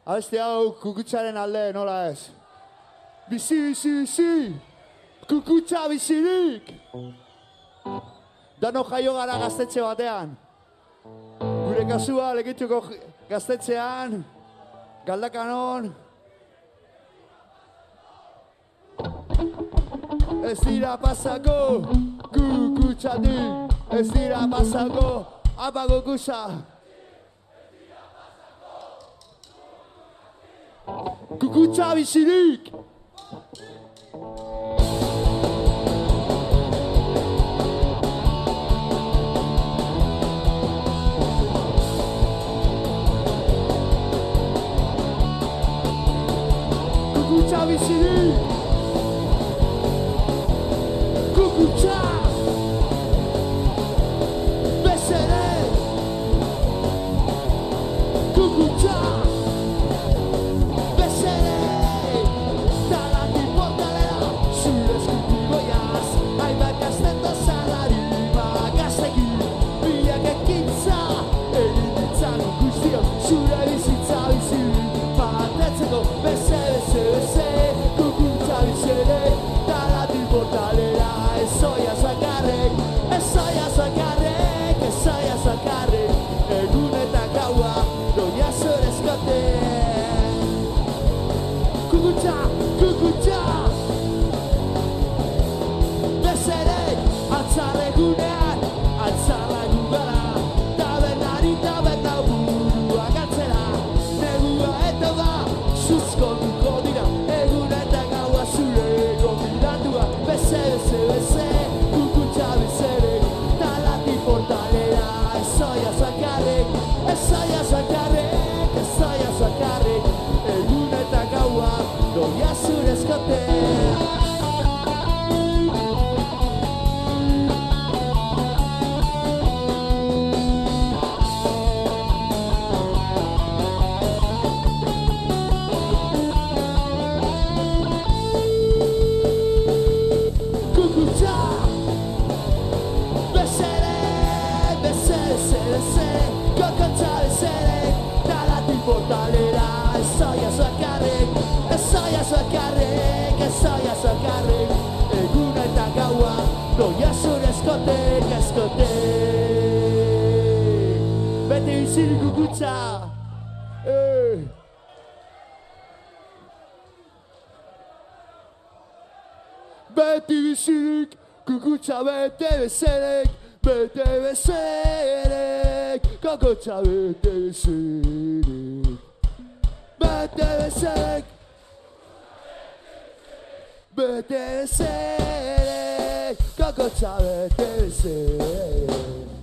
Abesti hau kukutsaren alde, nola ez? Bizi, bizi, bizi! Kukutsa bizirik! Dano jaio gara gaztetxe batean. Gure kasua legituko gaztetxean, Galdakanon. Ez dira pasako kukutsatik, ez dira pasako apago kusa. Kukutsa bizirik! Kukutsa bizirik! Kukutsa! Bezere! Kukutsa! Bezere! Talati portalera, zure eskupigoiaz, hainbat gazten dozalari, gaztekin, biak ekintza, egin ditzagun guztio, zure bizitza bizirik, batetzeko beze, kukutsa bizere, talati portalera, ezoia zakarrek, egun eta gaua, doia zurezkote. Kukutsa, kukutsa! Bezerek, altzarregunean, altzarragu gara, tabernari taberna burua gatzera, negua eta da, zuzkotuko dira, egun eta gaua zure gombidandua, beze, kukutsa bezerek, talati portalera, ezoia zakarrek, egun eta gaua, doia zurezkote. Kukutsa! Kukutsa bezerek, talati portalera, ezoia zakarrek, egun eta gaua, doia zurezkotek, Beti bizirik kukutsa! Beti bizirik kukutsa, bete bezerek, kukutsa bete bezerek, kukutsa bete bezerek.